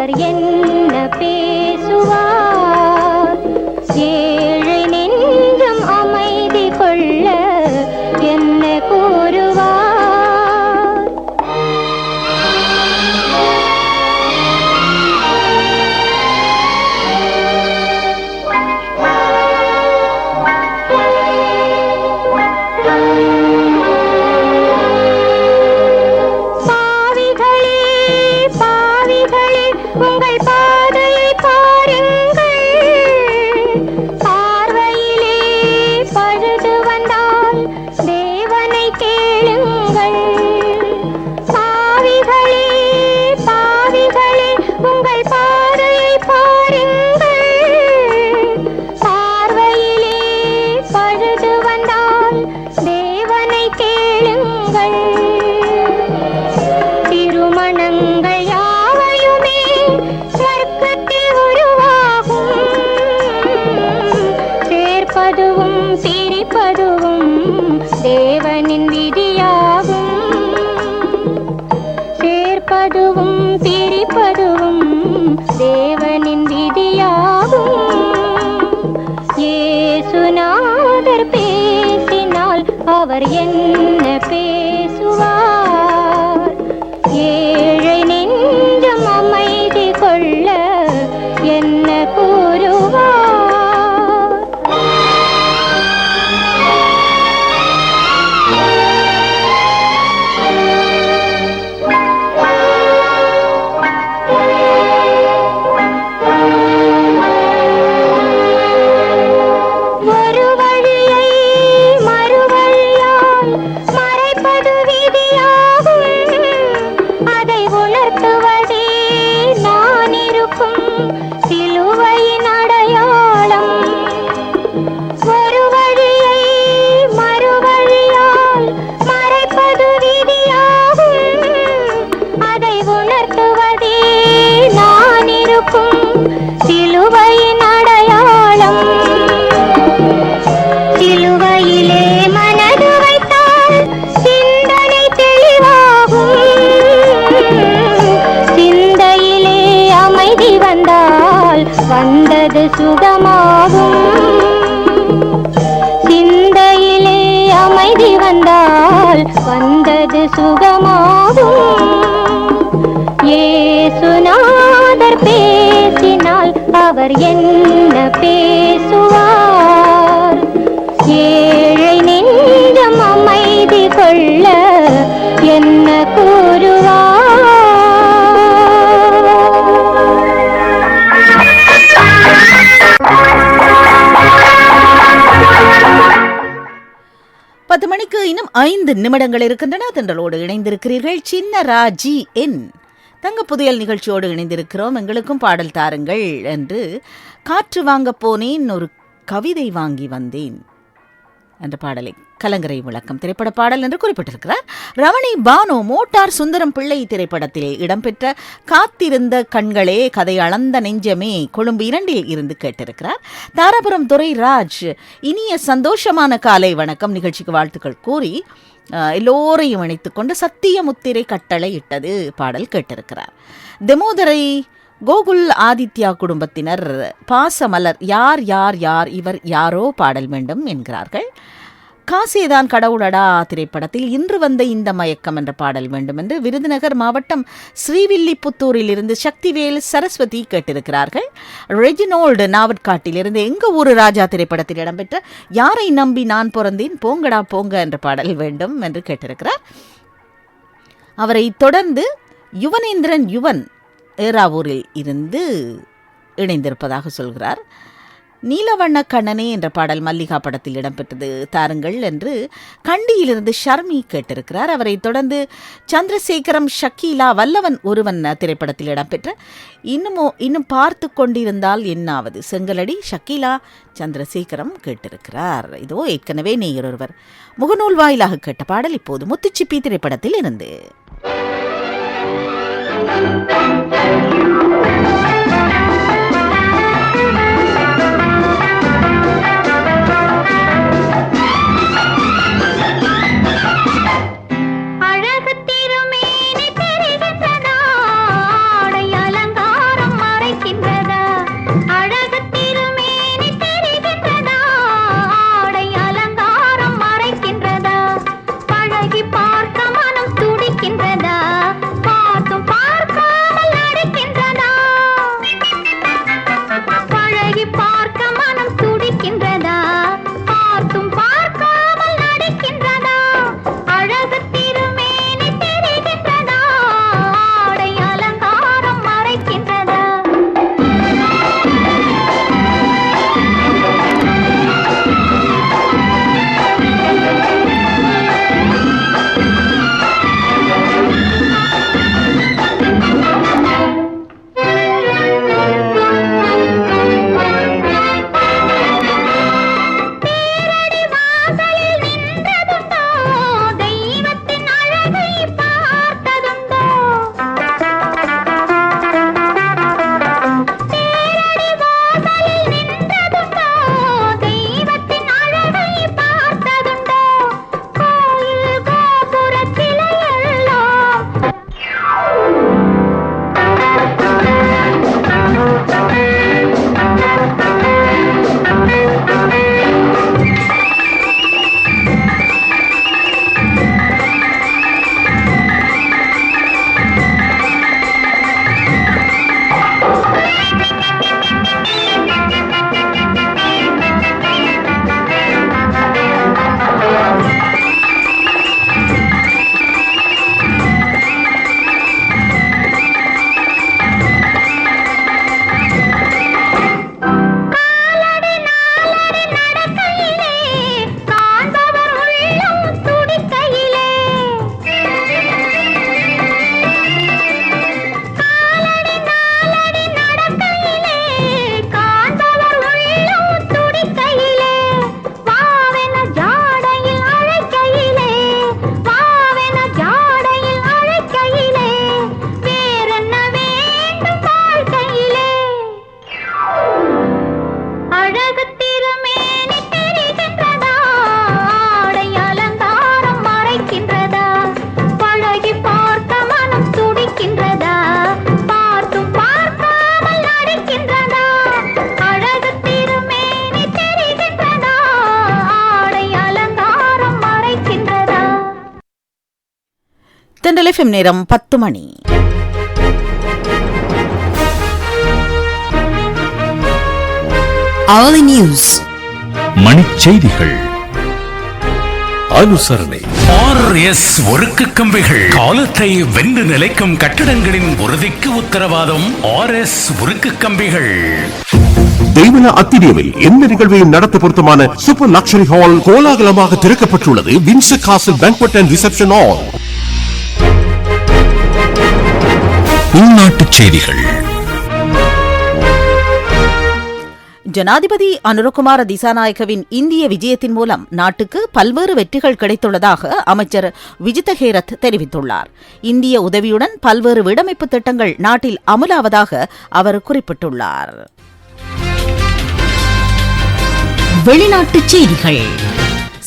அவர் என்ன பேசுவார்? ஏழை நெஞ்சம் அமைதி கொள்ள என்ன கூறுவார்? உங்கள் பாதையை பாருங்கள், பார்வையிலே பழுது வந்தால் தேவனை கேளுங்கள். பாவிகளே பாவிகளே உங்கள் பாதையை பாருங்கள், பார்வையிலே பழுது வந்தால் தேவனை கேளுங்கள். திருமணங்கள் சொர்க்கத்தில் உருவாகும், சேர்ப்பதுவும் சிரிப்பதுவும் தேவனின் விதியாகும். சேர்ப்பதுவும் பிரிப்பதுவும் தேவனின் விதியாகும். இயேசுநாதர் பேசினால் அவர் என்ன பேசுவார்? ஏழை நெஞ்சம் அமைதி கொள்ள என்ன கூறுவார்? ஒரு வழியை மறுவழியால் மறைப்பது விதியாகும், அதை உணர்த்துவதே நான் இருக்கும் சிலுவையின் அடையாளம். ஒரு வழியை மறுவழியால் மறைப்பது விதியாகும், அதை உணர்த்துவதே நான் இருக்கும் சிலுவையின் அடையாளம். சிலுவையிலே மனது வைத்தால் சிந்தனை தெளிவாகும், சிந்தையிலே அமைதி வந்தால் வந்தது சுகமாகும். சிந்தையிலே அமைதி வந்தால் வந்தது சுகமாகும். இயேசுநாதர் பேசினால் அவர் என்ன பேசுவார்? ஏழை நெஞ்சம் அமைதி கொள்ள என்ன கூறுவார்? 10 மணிக்கு இன்னும் 5 நிமிடங்கள் இருக்கின்றன. தென்றலோடு இணைந்திருக்கிறீர்கள். சின்ன ராஜி என் தங்க புதையல் நிகழ்ச்சியோடு இணைந்திருக்கிறோம். எங்களுக்கும் பாடல் தாருங்கள் என்று காற்று வாங்க போனேன், ஒரு கவிதை வாங்கி வந்தேன் என்ற பாடலை கலங்கரை விளக்கம் திரைப்பட பாடல் என்று குறிப்பிட்டிருக்கிறார். ரமணி பானு மோட்டார் சுந்தரம் பிள்ளை திரைப்படத்திலே இடம்பெற்ற காத்திருந்த கண்களே கதை அளந்த நெஞ்சமே கொழும்பு 2 இருந்து கேட்டிருக்கிறார். தாராபுரம் துரை ராஜ் இனிய சந்தோஷமான காலை வணக்கம் நிகழ்ச்சிக்கு வாழ்த்துக்கள் கூறி எல்லோரையும் இணைத்துக் கொண்டு சத்திய முத்திரை கட்டளை இட்டது பாடல் கேட்டிருக்கிறார். தெமோதரை கோகுல் ஆதித்யா குடும்பத்தினர் பாசமலர் யார் யார் யார் இவர் யாரோ பாடல் வேண்டும் என்கிறார்கள். காசேதான் கடவுளடா திரைப்படத்தில் இன்று வந்த இந்த மயக்கம் என்ற பாடல் வேண்டும் என்று விருதுநகர் மாவட்டம் ஸ்ரீவில்லிபுத்தூரில் இருந்து சக்திவேல் சரஸ்வதி கேட்டிருக்கிறார்கள். ரெஜினோல்டு நாவட்காட்டிலிருந்து எங்க ஊரு ராஜா திரைப்படத்தில் இடம்பெற்ற யாரை நம்பி நான் பிறந்தேன் போங்கடா போங்க என்ற பாடல் வேண்டும் என்று கேட்டிருக்கிறார். அவரை தொடர்ந்து யுவனேந்திரன் யுவன் ஏராவூரில் இருந்து இணைந்திருப்பதாக சொல்கிறார். நீலவண்ண கண்ணனே என்ற பாடல் மல்லிகா படத்தில் இடம்பெற்றது தாருங்கள் என்று கண்டியிலிருந்து ஷர்மி கேட்டிருக்கிறார். அவரை தொடர்ந்து சந்திரசேகரம் ஷக்கீலா வல்லவன் ஒருவன் திரைப்படத்தில் இடம்பெற்ற இன்னும் பார்த்து கொண்டிருந்தால் என்னாவது செங்கலடி ஷக்கீலா சந்திரசேகரம் கேட்டிருக்கிறார். இதோ ஏற்கனவே நேயர் ஒருவர் முகநூல் வாயிலாக கேட்ட பாடல் இப்போது முத்துச்சிப்பி திரைப்படத்தில் இருந்து. அழகு திருமேனி தெரிகின்றதா, ஆடை அலங்கார FM நேரம் 10 மணி. Hourly News. மணிச்செய்திகள். அனுசரணை. RS உருக்கு கம்பிகள் காலத்தை வென்று நிலைக்கும் கட்டிடங்களின் உறுதிக்கு உத்தரவாதம். RS உருக்கு கம்பிகள். தெய்வன அத்திரியவில் எந்த நிகழ்வையும் நடத்த பொருத்தமான சூப்பர் லக்ஸரி ஹால் கோலாகலமாக திறக்கப்பட்டுள்ளது. Windsor castle banquet and reception hall. உள்நாட்டுச் செய்திகள். ஜனாதிபதி அனுரகுமார திசாநாயக்கவின் இந்திய விஜயத்தின் மூலம் நாட்டுக்கு பல்வேறு வெற்றிகள் கிடைத்துள்ளதாக அமைச்சர் விஜித ஹேரத் தெரிவித்துள்ளார். இந்திய உதவியுடன் பல்வேறு வீடமைப்பு திட்டங்கள் நாட்டில் அமுலாவதாக அவர் குறிப்பிட்டுள்ளார். வெளிநாட்டுச் செய்திகள்.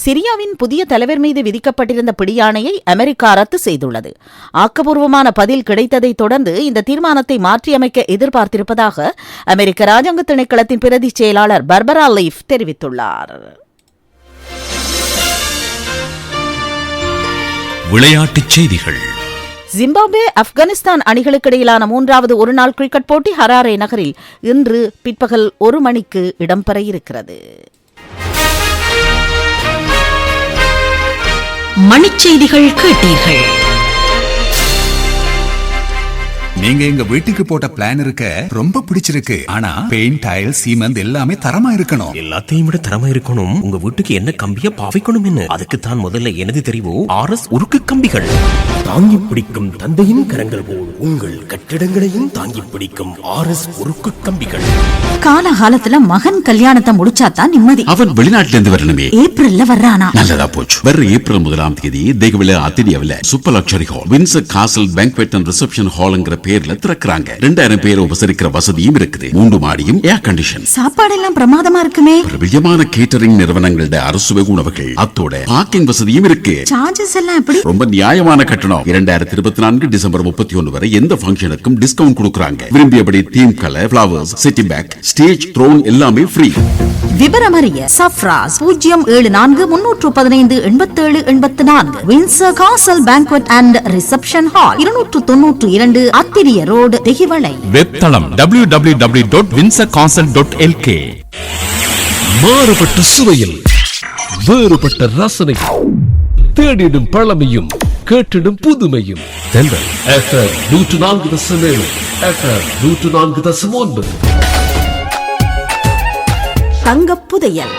சிரியாவின் புதிய தலைவர் மீது விதிக்கப்பட்டிருந்த பிடியாணையை அமெரிக்கா ரத்து செய்துள்ளது. ஆக்கப்பூர்வமான பதில் கிடைத்ததைத் தொடர்ந்து இந்த தீர்மானத்தை மாற்றியமைக்க எதிர்பார்த்திருப்பதாக அமெரிக்க ராஜாங்க திணைக்களத்தின் பிரதி செயலாளர் பர்பரா லீஃப் தெரிவித்துள்ளார். விளையாட்டுச் செய்திகள். ஜிம்பாப்வே ஆப்கானிஸ்தான் அணிகளுக்கிடையிலான 3வது ஒருநாள் கிரிக்கெட் போட்டி ஹராரே நகரில் இன்று பிற்பகல் 1 மணிக்கு இடம்பெற இருக்கிறது. மணிச்செய்திகள் கேட்டீர்கள். நீங்க எங்க வீட்டுக்கு போட்ட பிளான் இருக்க ரொம்ப பிடிச்சிருக்கு. ஆனா பெயிண்ட், டைல், சீமெண்ட் எல்லாமே தரமா இருக்கணும். எல்லாத்தையும் விட தரமா இருக்கணும். உங்க வீட்டுக்கு என்ன கம்பிய பாவிக்கணும் என்ன, அதுக்கு தான் முதல்ல எனது தெரிவு RS உருக்கு கம்பிகள். தாங்கி பிடிக்கும் தந்தையின் கரங்கள் போல் உங்கள் கட்டிடங்களையும் தாங்கி பிடிக்கும் RS உருக்கு கம்பிகள். காலகாலத்துல மகன் கல்யாணத்தை முடிச்சாதான் நிம்மதி. அவன் வெளிநாட்டில இருந்து வரணுமே. ஏப்ரல்ல வர்றானா? நல்லதா போச்சு. வர ஏப்ரல் 1ஆம் தேதி தேகவில அத்திரியவில super luxury hall Windsor castle banquet and reception ஹால்ங்கிற பேர்ல திறக்கிறாங்க. 2000 பேர் உபசரிக்கிற வசதியும் இருக்குது. 3 மாடியும் ஏர் கண்டிஷன். சாப்பாடு எல்லாம் பிரமாதமா இருக்குமே. பிரபல்யமான கேட்டரிங் நிறுவனங்களோட அறுசுவை உணவுகள், அத்தோட பார்க்கிங் வசதியும் இருக்கு. சார்ஜஸ் எல்லாம் எப்படி? ரொம்ப நியாயமான கட்டணம். 2024 டிசம்பர் 31 வரை எந்த ஃபங்க்ஷனுக்கும் டிஸ்கவுண்ட் கொடுக்கறாங்க. விரும்பியபடி theme colour, flowers, sitting back, stage, throne எல்லாமே ஃப்ரீ. விவரமறிய Safraz 07415878784 Windsor castle banquet and reception hall 292 Athiriya road, Dehiwala. வெப்தளம் www.windsor-castle.lk. மாறுபட்ட சுவையில் வேறுபட்ட ரசனை, தேடிடும் பழமையும் கேட்டிடும் புதுமையும். தென்றல் FM 104.7, FM 104.9. தங்கப் புதையல்.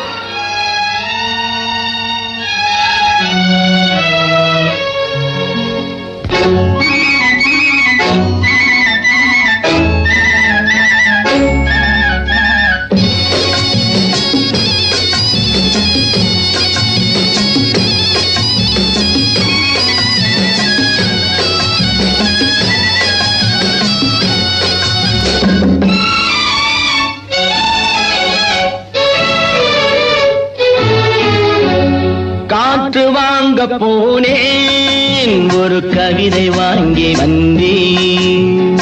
காற்று வாங்க போனேன், ஒரு கவிதை வாங்கி வந்தேன்.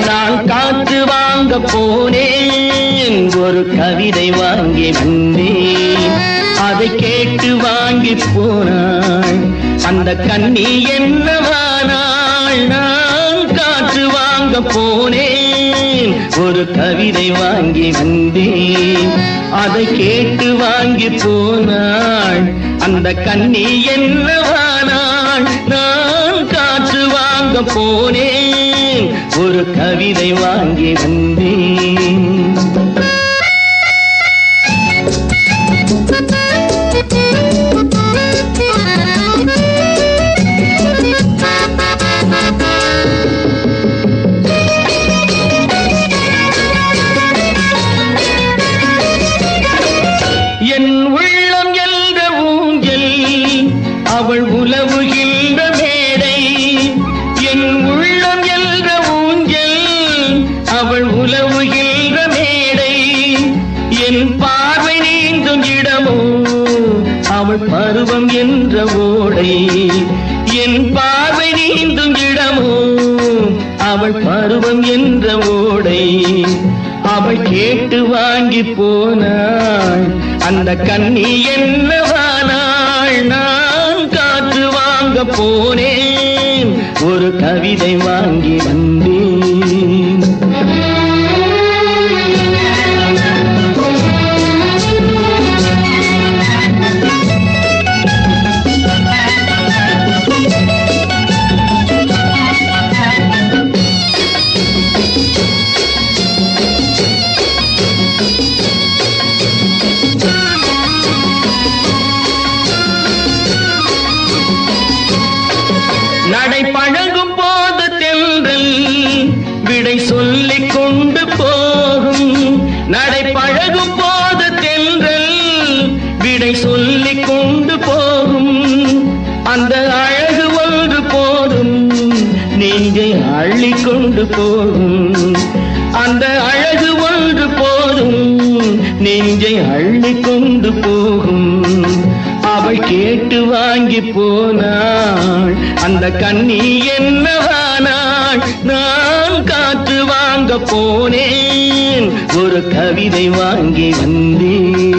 நான் காற்று வாங்க போனேன், ஒரு கவிதை வாங்கி வந்தேன். அதை கேட்டு வாங்கி போனாள் அந்த கண்ணி என்னவானாள். நான் காற்று வாங்க போனேன், ஒரு கவிதை வாங்கி வந்தேன். அதை கேட்டு வாங்கி போனாள் அந்த கண்ணி என்னவானாள். நான் காற்று வாங்க போனேன், ஒரு கவிதை வாங்கி வந்தேன். என் உள்ளம் என்ற ஊஞ்சல், அவள் உலவுகின்ற மேடை. என் உள்ளம் என்ற ஊஞ்சல், அவள் உலவுகின்ற மேடை. என் பார்வை நீந்தும் இடமோ அவள் பருவம் என்ற ஓடை. என் பார்வை நீந்தும் இடமோ அவள் பருவம் என்ற ஓடை. அவள் கேட்டு வாங்கி போனாள் அந்த கண்ணி என்னவானாள். நான் காற்று வாங்க போனேன், ஒரு கவிதை வாங்கி வந்தேன். நடை பழகும் போது தென்றல் விடை சொல்லிக் கொண்டு போகும். நடை பழகும் போது தென்றல் விடை சொல்லிக் கொண்டு போகும். அந்த அழகு ஒன்று போதும், நெஞ்சை அள்ளி கொண்டு போகும். அந்த அழகு ஒன்று போதும், நெஞ்சை அள்ளி கொண்டு போகும். அவள் கேட்டு வாங்கி போனாள், அந்த கண்ணி என்னவானாள். நான் காற்று வாங்க போனேன், ஒரு கவிதை வாங்கி வந்தேன்.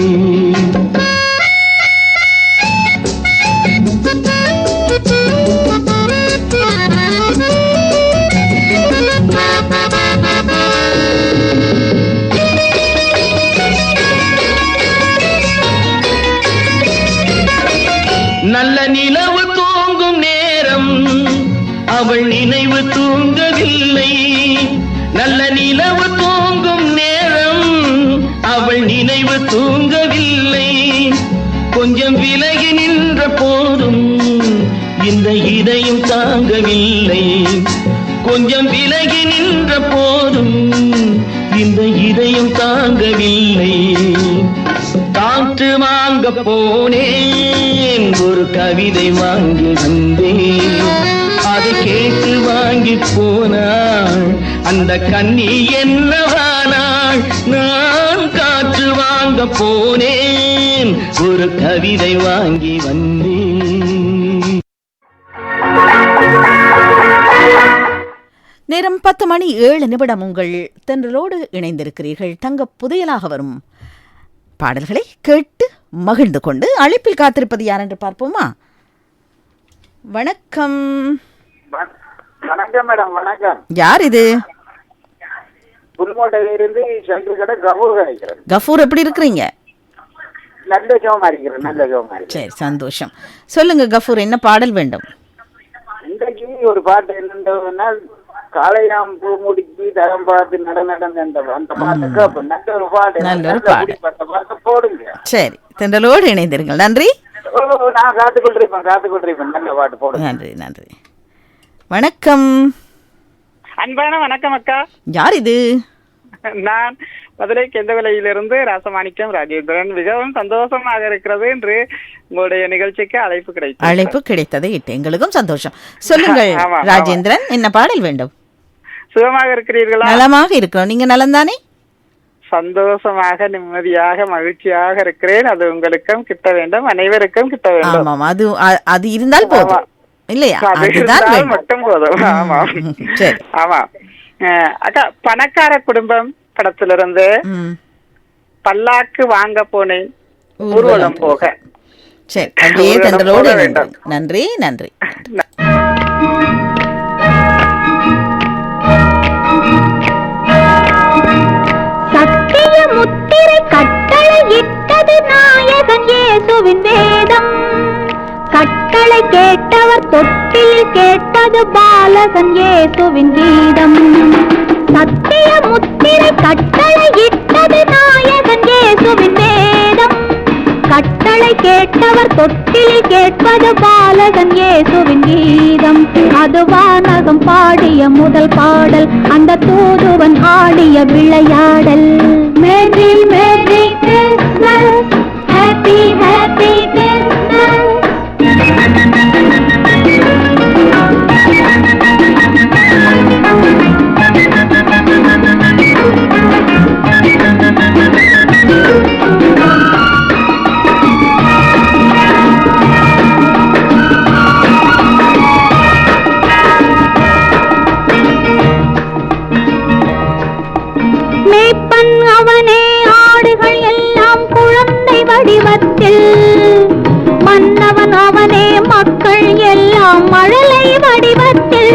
நல்ல நிலவு தூங்கும் நேரம் அவள் நினைவு தூங்கவில்லை. நல்ல நிலவு தூங்கும் நேரம் அவள் நினைவு தூங்கவில்லை. கொஞ்சம் விலகி நின்ற போதும் இந்த இதயம் தாங்கவில்லை. கொஞ்சம் விலகி நின்ற போதும் இந்த இதயம் தாங்கவில்லை. காற்று வாங்க போனேன், ஒரு கவிதை வாங்கி வந்தேன். அதை கேட்டு வாங்கி போனாள், அந்த கண்ணி என்னவானாள். நான் காற்று வாங்க போனேன், ஒரு கவிதை வாங்கி வந்தேன். நேரம் 10:07 உங்கள் தென்றலோடு இணைந்திருக்கிறீர்கள். தங்க புதையலாக வரும் பாடல்களை கேட்டு மகிழ்ந்து கொண்டு அழைப்பில் காத்திருப்பது யார் என்று பார்ப்போமா? வணக்கம். வணக்கம் மேடம். வணக்கம். யார் இது? புதுக்கோட்டையிலிருந்து சந்திரகட கபூர் அழைக்கிறேன். கபூர், எப்படி இருக்கிறீங்க? நல்ல ஜோமா இருக்கிறேன். நல்ல ஜோமா இருக்கிறேன். சரி, சந்தோஷம். சொல்லுங்க கபூர், என்ன பாடல் வேண்டும்? இன்றைக்கு ஒரு பாட்டு என்னன்னா, காளையாம் பூ முடிச்சு தரம் பார்த்து நடந்த அந்த பாட்டுக்கு நல்ல ஒரு பாட்டு. நல்ல ஒரு பாட்டு போடுங்க. சரி, தென்றலோடு இணைந்திருங்கள். நன்றி. நான் காத்துக்கொண்டிருப்பேன். நல்ல பாட்டு போடுங்க. நன்றி நன்றி. வணக்கம். அன்பான வணக்கம் அக்கா. யார் இது? நான் மதுரை கெந்தவலையிலிருந்து ராசமாணிக்கம் ராஜேந்திரன். மிகவும் சந்தோஷமாக இருக்கிறது என்று உங்களுடைய நிகழ்ச்சிக்கு அழைப்பு கிடைத்தது எங்களுக்கும் சந்தோஷம். சொல்லுங்கள் ராஜேந்திரன், என்ன பாடல் வேண்டும்? சுகமாக இருக்கிறீர்களா? நலமாக இருக்கிறோம். நீங்க நலம்தானே? சந்தோஷமாக, நிம்மதியாக, மகிழ்ச்சியாக இருக்கிறேன். அது உங்களுக்கும் கிட்ட வேண்டும், அனைவருக்கும் கிட்ட வேண்டும். ஆமாம், அது இருந்தால் போதும் இல்லையா? அதுதான் மட்டும் போதும். ஆமா சரி. ஆமா அக்கா, பணக்கார குடும்பம் படத்திலிருந்து பல்லாக்கு வாங்க போனேன் ஊர்வலம் போக. சரி, அப்படியே தென்றலோடு வேண்டும். நன்றி நன்றி. சத்திய முத்திரை கட்டளை இட்டது நாயகன் இயேசுவின் வேதம். கட்டளை கேட்டவர் தொட்டில் கேட்டது பாலகன் இயேசுவின் கீதம். சத்திய முத்திரை கட்டளை இட்டது நாயகன் இயேசுவின் வேதம். கட்டளை கேட்டவர் தொட்டில் கேட்பது பாலகன் இயேசுவின் கீதம். அது வானகம் பாடிய முதல் பாடல், அந்த தூதுவன் ஆடிய விளையாடல். Merry merry Christmas, happy happy Christmas. மேய்ப்பன் அவனே, ஆடுகள் எல்லாம் குழந்தை வடிவத்தில். மன்னவன் அவனே, மக்கள் எல்லாம் எல்லாம் மழலை வடிவத்தில்.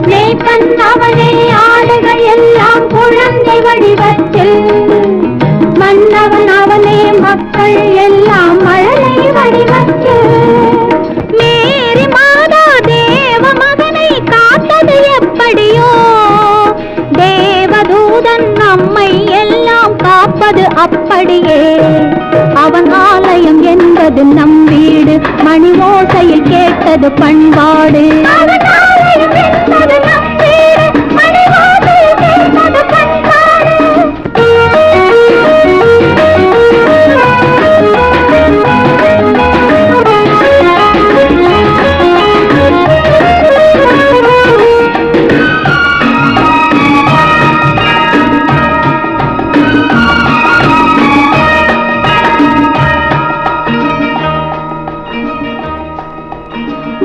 மேய்ப்பன் அவனே ஆடுகள் எல்லாம் குழந்தை வடிவத்தில். மன்னவன் அவனே மக்கள் எல்லாம் மழலை வடிவத்தில். மேரி மாதா தேவ மகனை காத்தது எப்படியோ, தேவதூதன் நம்மை எல்லாம் காப்பது அப்படியே. அவன் ஆலயம் என்பது நம் வீடு, மணி ஓசையில் கேட்டது பண்பாடு. அவன் ஆலயம் என்பது நம் வீடு, மணி ஓசையில் கேட்டது பண்பாடு.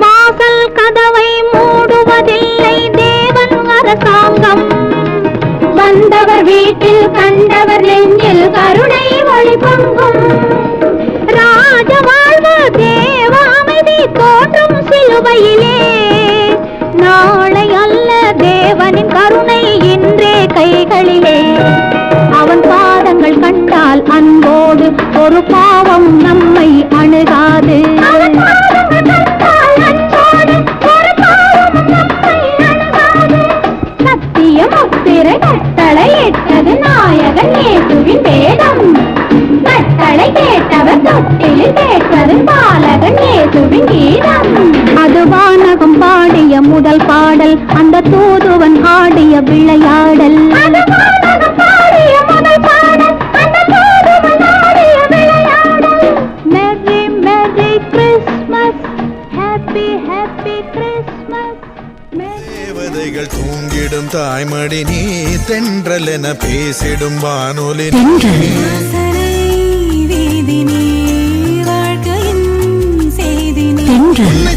வாசல் கதவை மூடுவதில்லை தேவன் அரசாங்கம். வந்தவர் வீட்டில் கண்டவர் நெஞ்சில் கருணை ஒளி பொங்கும். ராஜ வாழ்வு தேவ அமைதி தோன்றும் சிலுவையிலே. நாளை அல்ல தேவனின் கருணை இன்றே கைகளிலே. அவன் பாதங்கள் கண்டால் அன்போடு ஒரு பாவம் நம்மை அணுகாது. சத்தியமுத்திரை கட்டளை இட்டது நாயகன் இயேசுவின் வேதம். கட்டளை கேட்டவர் தொட்டிலில் கேட்டது பாலகன் இயேசுவின் கீதம். அது வானகம் பாடிய முதல் பாடல், அந்த தூதுவன் ஆடிய விளையாடல். அது வானகம் பாடிய முதல் பாடல், அந்த தூதுவன் ஆடிய விளையாடல். Merry merry Christmas, happy happy Christmas. தேவதைகள் தூங்கிடும் தாய்மடி நீ, தென்றல் என பேசிடும் வானொலி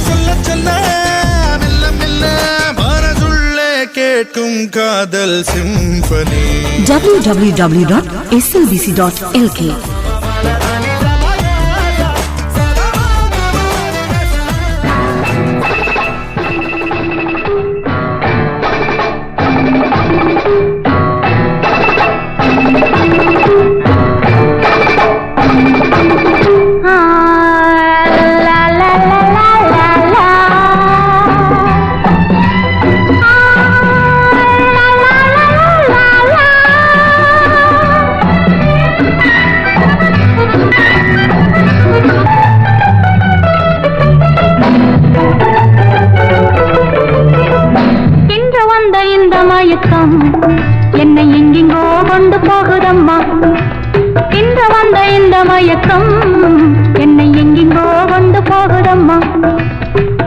சொல்ல சொல்ல மெல்ல மெல்ல மனதுள்ளே கேட்கும் காதல் சிம்பனி. www.slbc.lk. என்னை எங்கெங்கோ கொண்டு போகுதம்மா. இன்று வந்த இந்த மயக்கம் என்னை எங்கெங்கோ கொண்டு போகுதம்மா.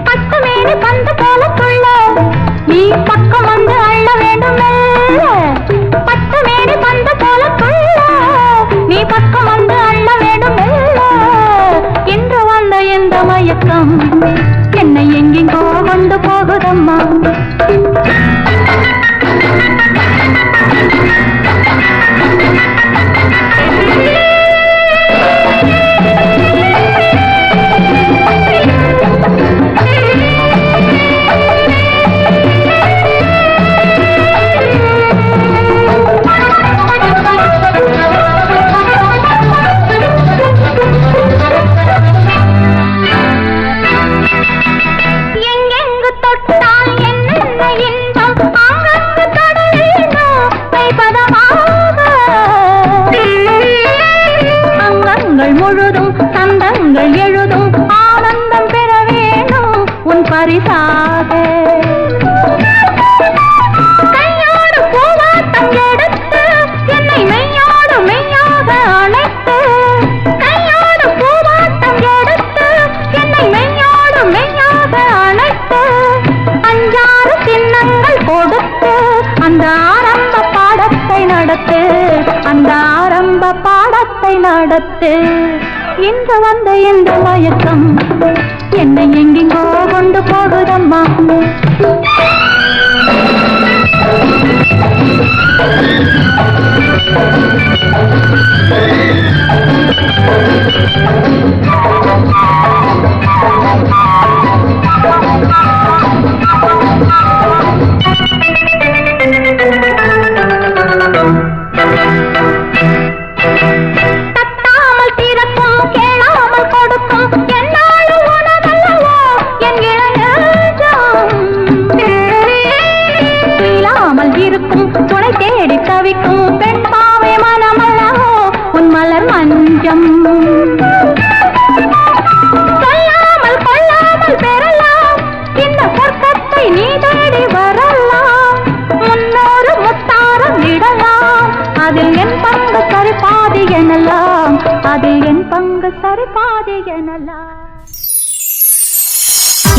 பத்து மேனி பந்து போல துள்ள நீ பக்கம் வந்து அள்ள வேண்டும். பத்து மேனி பந்து போல துள்ள நீ பக்கம் வந்து அள்ள வேண்டும். இன்று வந்த இந்த மயக்கம் என்னை எங்கெங்கோ கொண்டு போகுதம்மா. எங்கெங்கு தொட்டால் என்ன இன்பம், அங்கங்கு தொடரேனோ கைப்பதமாக. அங்கங்கள் முழுதும் சந்தங்கள் எழுதும் ஆனந்தம் பெற வேணும் உன் பரிசாக. கையோடு பூவாட்டம் எடுத்து என்னை மெய்யோடு மெய்யாக அணைத்து. கையோடு பூவாட்டம் எடுத்து என்னை மெய்யோடு மெய்யாக அணைத்து. அஞ்சாறு சின்னங்கள் கொடுத்து அந்த ஆரம்ப பாடத்தை நடத்து. அந்த ஆரம்ப பாடத்தை நடத்து. இன்று வந்த இந்த மயக்கம் என்னை எங்கெங்கோ கொண்டு போகுதம்மா. துடிக்கும் துணை தேடி தவிக்கும் பெண் பாவை மனமல்லவோ உன் மலர் மஞ்சம். சொல்லாமல் கொள்ளாமல் பெறலாம் இந்த சொர்க்கத்தை நீ தேடி வரலாம். முன்னோரு முத்தாரம் இடலாம் அதில் என் பங்கு சரிபாதி எனலாம், அதில் என் பங்கு சரிபாதி எனலாம்.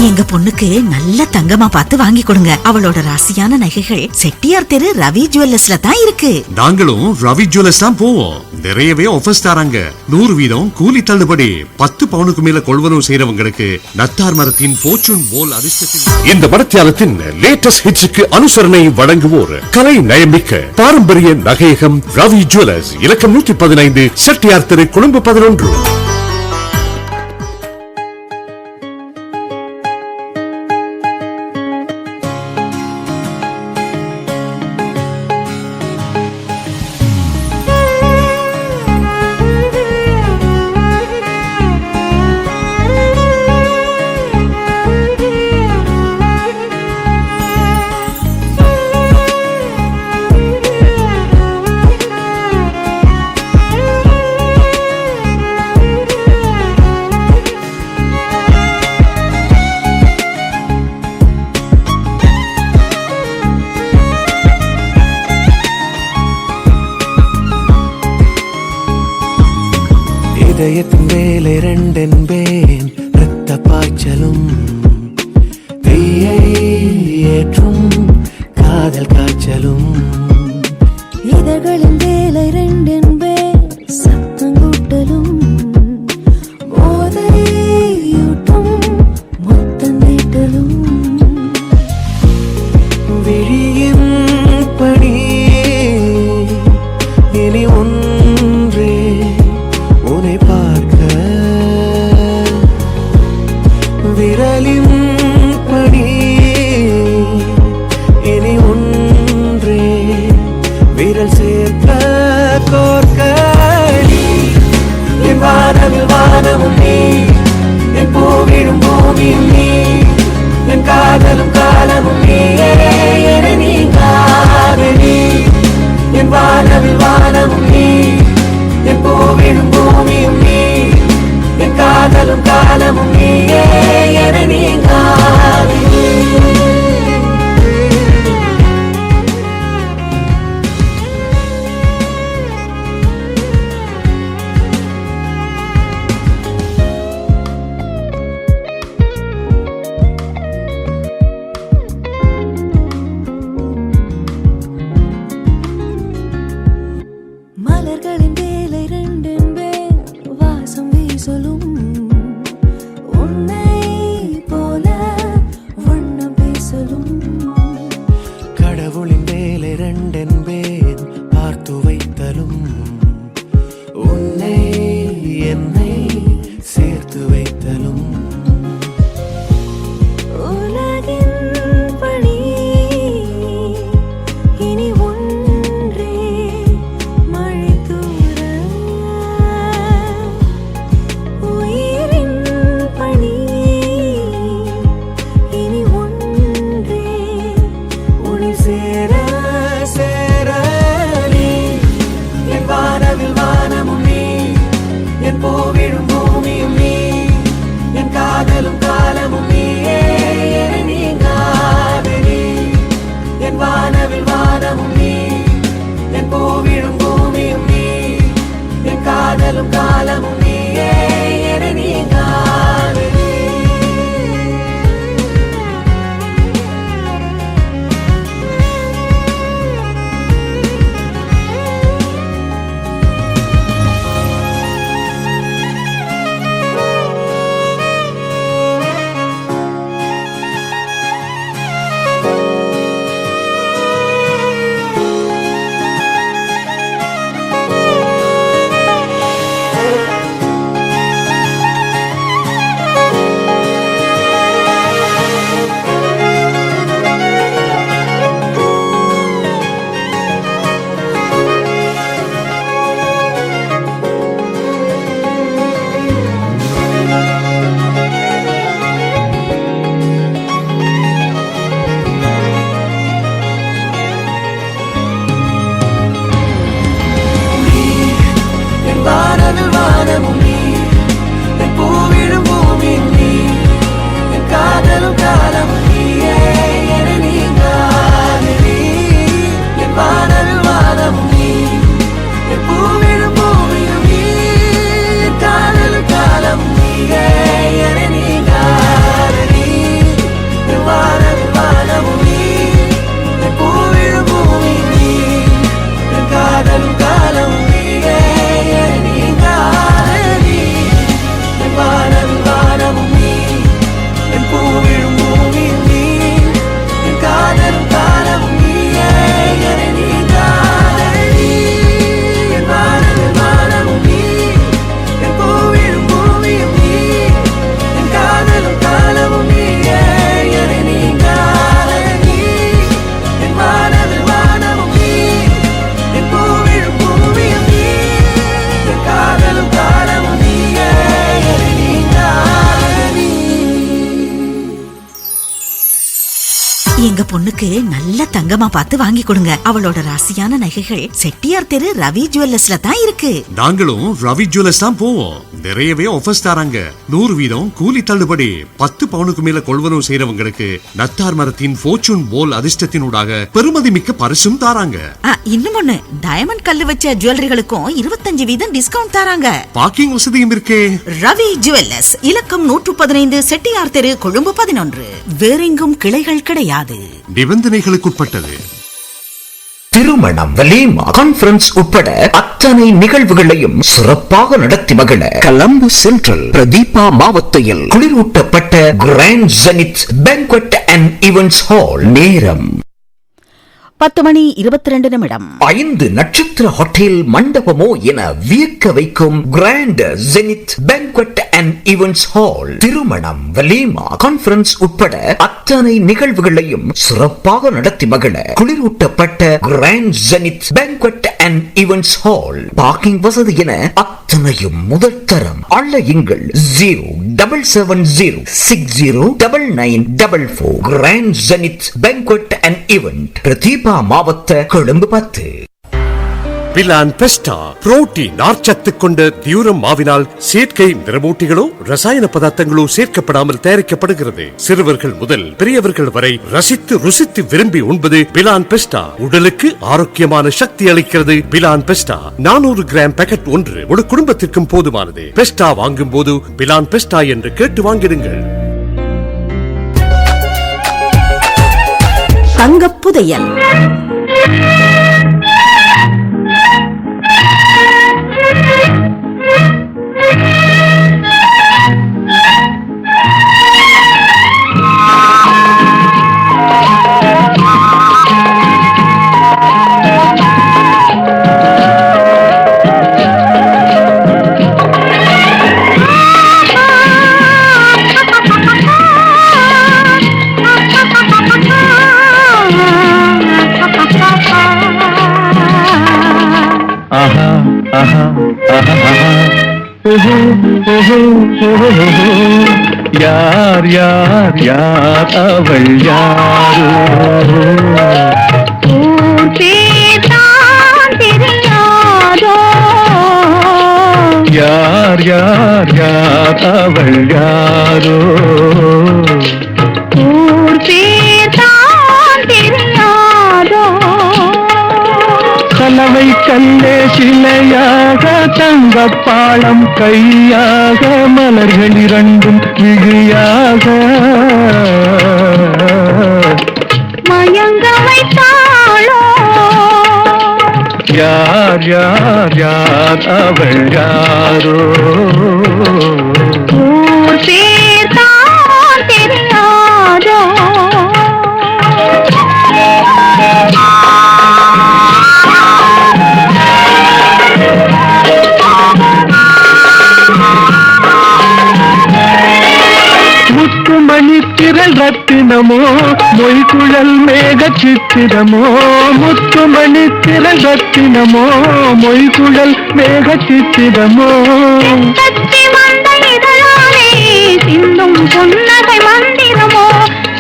எங்க பொண்ணுக்கு நல்ல தங்கமா பார்த்து வாங்கி கொடுங்க. அவளோட ராசியான நகைகள் செட்டியார் தெரு ரவி ஜுவல்லர்ஸ்ல தான் இருக்கு. நாங்களும் ரவி ஜுவல்லர்ஸ் தான் போவோம். நிறையவே ஆஃபர்ஸ் தராங்க. 100% கூலி தள்ளுபடி. 10 பவுனுக்கு மேல கொள்வனவு செய்யறவங்களுக்கு நத்தார் மரத்தின் போர்ச்சூன் போல் அதிர்ஷ்டத்தில். இந்த மரத்தியாலத்தின் லேட்டஸ்ட் ஹிட்ஸுக்கு அனுசரணை வழங்குவோர் கலை நயமிக்க பாரம்பரிய நகையகம் ரவி ஜுவல்லர்ஸ், இலக்கம் 115, செட்டியார் தெரு, கொழும்பு 11. இதயத்தின் வேலை ரெண்டென்பேன், இரத்த பாய்ச்சலும் தீயை ஏற்றும் காதல் காய்ச்சலும். இதழ்களின் வேலை ரெண்டென்பேன், சத்தங்கூட்டலும் போதையூட்டும் மொத்தம் நீட்டலும். விழியின் பணி இனி ஒன்றே உன்னை பார்க்க, விரலின் பணி இனி ஒன்றே விரல் சேர்க்க கோர்க்க. நீ என் வானவில் வானமும் நீ, என் பூவிடும் பூமியும் நீ, என் காதலும் காலமும் நீயே என நீங்காத நீ. என் வானவில் வானமும் நீ, என் பூவிடும் பூமியும் நீ, என் காதலும் காலமும் நீயே என நீங்காத நீ. மலர்களின் வேலை ரெண்டென்பேன், வாசம் வீசலும் உன்னை போல வண்ணம் பேசலும். கடவுளின் வேலை ரெண்டென்பேன், பார்த்து வைத்தலும் உன்னை என்னை சேர்த்து வைத்தலும். உலகின் பணி இனி ஒன்றே மழை தூர, உயிரின் பணி இனி ஒன்றே உன்னை சேர சேர. பொண்ணுக்கு நல்ல தங்கமா பார்த்து வாங்கி கொடுங்க. அவளோட ராசியான நகைகள் செட்டியார் தெரு ரவி ஜுவல்லர்ஸ்ல தான் இருக்கு. நாங்களும் ரவி ஜுவல்லர்ஸ் தான் போவோம். நிறையவே ஆஃபர்ஸ் தராங்க. 100% கூலி தள்ளுபடி. 10 பவுனுக்கு மேல கொள்வனவு செய்யறவங்களுக்கு நத்தார் மரத்தின் ஃபார்ச்சூன் போல் அதிர்ஷ்டத்தினூடாக பெருமதி மிக்க பரிசும் தராங்க. இன்னும் ஒண்ணு, டயமண்ட் கல்லு வச்ச ஜுவல்லரிகளுக்கும் 25% டிஸ்கவுண்ட் தராங்க. பார்க்கிங் வசதியும் இருக்கே. ரவி ஜுவல்லர்ஸ், இலக்கம் 115, செட்டியார் தெரு, கொழும்பு 11. வேறெங்கும் கிளைகள் கிடையாது. நிபந்தனைகளுக்குட்பட்டது. திருமணம், வலீமா, கான்ஃபரன்ஸ் உட்பட அத்தனை நிகழ்வுகளையும் சிறப்பாக நடத்தி மகிழ கொலம்பு சென்ட்ரல் பிரதீபா மாவட்டத்தில் குளிரூட்டப்பட்ட Grand Zenith Banquet and Events Hall. நேரம் 10:22. 5 நட்சத்திர ஹோட்டல் மண்டபமோ என வியக்க வைக்கும் Grand Zenith Banquet and Events Hall. திருமணம், வலீமா, கான்ஃபரன்ஸ் உட்பட அத்தனை நிகழ்வுகளையும் சிறப்பாக நடத்தி மகிழ குளிரூட்டப்பட்ட Grand Zenith Banquet and Events Hall. Parking வசதி என அத்தனையும் முதல் தரம். அழையுங்கள் 070609944. Grand Zenith Banquet and Event, Pradeepa மாவட்ட, கொழும்பு 10. பிலான் பெஸ்டா புரோட்டீன் நார்ச்சத்து கொண்ட தியூரம் மாவினால் செயற்கை நிறமூட்டிகளோ ரசாயன பதார்த்தங்களோ சேர்க்கப்படாமல் தயாரிக்கப்படுகிறது. சிறுவர்கள் முதல் பெரியவர்கள் வரை ரசித்து ருசித்து விரும்பி உண்பது பிலான் பெஸ்டா. உடலுக்கு ஆரோக்கியமான சக்தி அளிக்கிறது. பிலான் பெஸ்டா 400 கிராம் பேக்கெட் ஒன்று ஒரு குடும்பத்திற்கும் போதுமானது. பெஸ்டா வாங்கும் போது பிலான் பெஸ்டா என்று கேட்டு வாங்கிடுங்கள். தங்கப் புதையல். யார் யார் யார் அவள் யாரோ, யார் யார் யார் அவள் யாரோ, கலவை கல்லே சிலையாக தங்கப்பாளம் கையாக மலர்கள் இரண்டும் விழியாக மயங்க வைத்தாளோ, யார் யார் யார் அவள் யாரோ, ஊர் பேர் தான் தெரியாதோ. முத்துமணி திரள் ரத்தினமோ மொய்குழல் மேக சித்திரமோ, முத்துமணி திரள் ரத்தினமோ மொய்குழல் மேக சித்திரமோ, கத்தி வந்த இதழாலே சிந்தும் புன்னகை மந்திரமோ,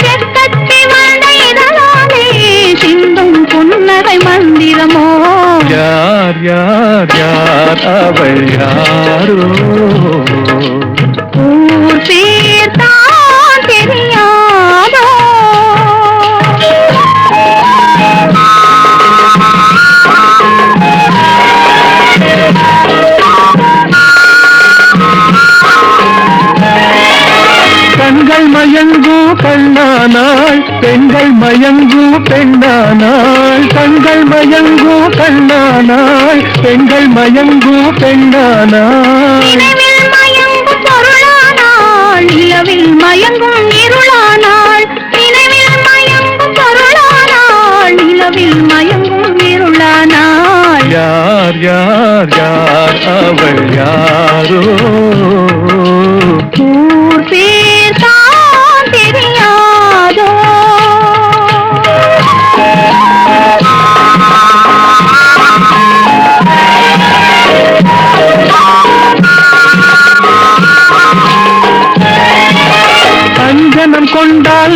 கத்தி வந்த இதழாலே சிந்தும் புன்னகை மந்திரமோ, யார் யார் யார் அவள் யாரோ, ஊர் பேர் தான் தெரியாதோ. கண்கள் மயங்கு கண்ணானாள் பெண்கள் மயங்கு பெண்ணானாள், கண்கள் மயங்கு கண்ணானாள் பெண்கள் மயங்கு பெண்ணானாள், நினைவில் மயங்கும் பொருளானாள் நிலவில் மயங்கும் இருளானாள், நினைவில் மயங்கும் பொருளானாள் நிலவில் மயங்கும் இருளானாள், யார் யார் யார் அவள் யாரோ, ஊர் பேர் தான் தெரியாதோ. அஞ்சனம் கொண்டால்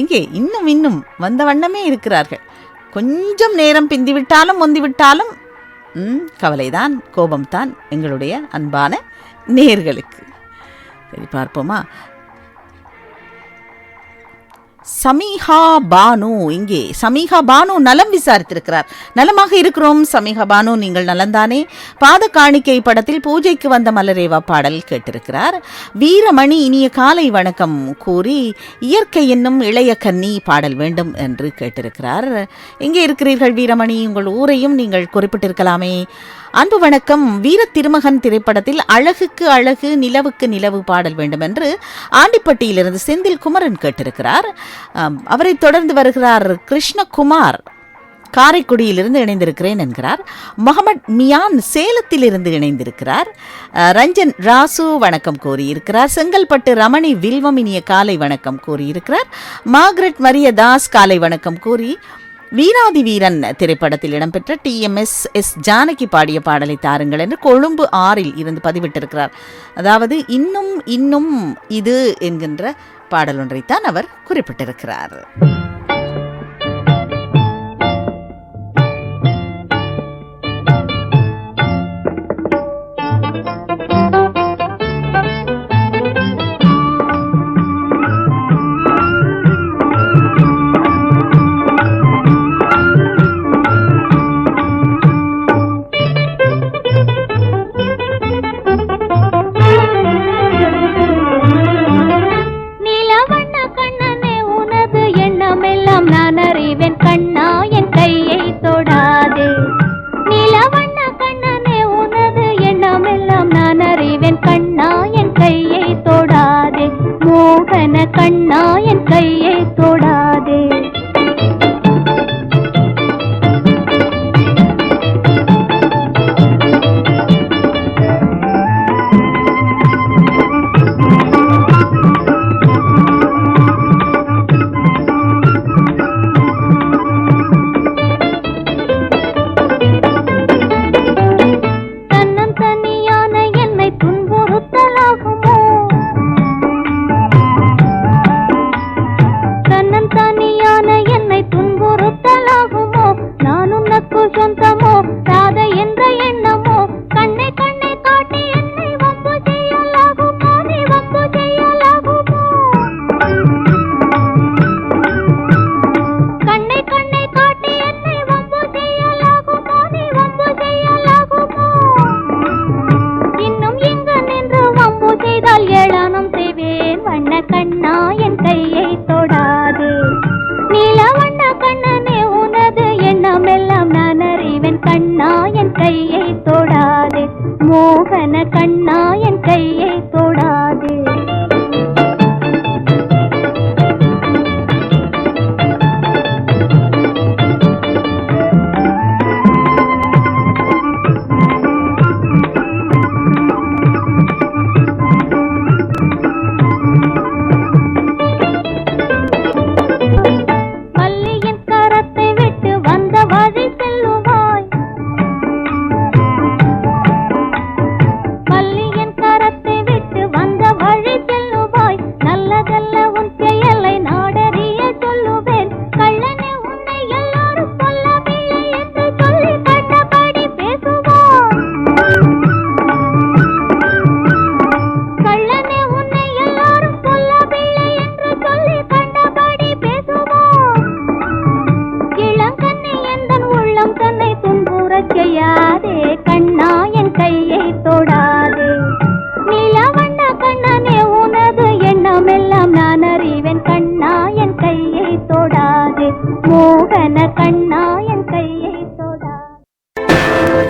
எங்கே இன்னும் வந்த வண்ணமே இருக்கிறார்கள். கொஞ்சம் நேரம் பிந்திவிட்டாலும் முந்திவிட்டாலும் கவலைதான், கோபம்தான் எங்களுடைய அன்பான நேயர்களுக்கு. சரி, பார்ப்போமா. சமீஹா பானு, இங்கே சமீஹா பானு நலம் விசாரித்திருக்கிறார். நலமாக இருக்கிறோம் சமீஹா பானு, நீங்கள் நலந்தானே? பாத காணிக்கை படத்தில் பூஜைக்கு வந்த மலரேவா பாடல் கேட்டிருக்கிறார். வீரமணி இனிய காலை வணக்கம் கூறி இயற்கை என்னும் இளைய கன்னி பாடல் வேண்டும் என்று கேட்டிருக்கிறார். எங்கே இருக்கிறீர்கள் வீரமணி? உங்கள் ஊரையும் நீங்கள் குறிப்பிட்டிருக்கலாமே. அன்பு வணக்கம். வீர திருமகன் திரைப்படத்தில் அழகுக்கு அழகு நிலவுக்கு நிலவு பாடல் வேண்டும் என்று ஆண்டிப்பட்டியிலிருந்து செந்தில் குமரன் கேட்டிருக்கிறார். அவரை தொடர்ந்து வருகிறார் கிருஷ்ணகுமார், காரைக்குடியிலிருந்து இணைந்திருக்கிறேன் என்கிறார். முகமது மியான் சேலத்திலிருந்து இணைந்திருக்கிறார். ரஞ்சன் ராசு வணக்கம் கூறியிருக்கிறார். செங்கல்பட்டு ரமணி வில்வம் இனிய காலை வணக்கம் கூறியிருக்கிறார். மார்கரெட் மரியதாஸ் காலை வணக்கம் கூறி வீராதி வீரன் திரைப்படத்தில் இடம்பெற்ற TMS ஜானகி பாடிய பாடலை தாருங்கள் என்று கொழும்பு 6 இருந்து பதிவிட்டிருக்கிறார். அதாவது இன்னும் இது என்கின்ற பாடல் ஒன்றைத்தான் அவர் குறிப்பிட்டிருக்கிறார்.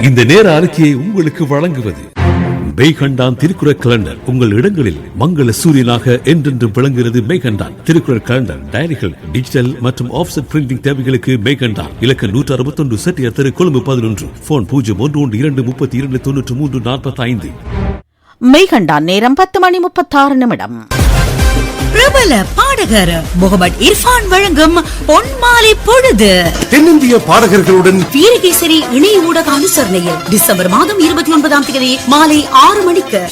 இந்த நேர அறிக்கையை உங்களுக்கு வழங்குவது மெய்கண்டான் திருக்குறள் கலண்டர். உங்கள் இடங்களில் மங்கள சூரியனாக என்றென்றும் விளங்குகிறது மெய்கண்டான் திருக்குறள் கலண்டர். டைரிகள், டிஜிட்டல் மற்றும் ஆஃப்செட் பிரிண்டிங் தேவைகளுக்கு மெய்கண்டான். இலக்கம் 161 செட்டியார் தெரு, கொழும்பு 11. போன் 0112329345. மெய்கண்டான். நேரம் 10:36. பிரபல பாடகர் முகமது இர்ஃபான் வழங்கும் பொன்மாலை பொழுது. தென்னிந்திய பாடகர்களுடன் வீரகேசரி இணைய ஊடக அனுசரணையில் டிசம்பர் மாதம் 29ஆம் தேதி மாலை 6 மணிக்கு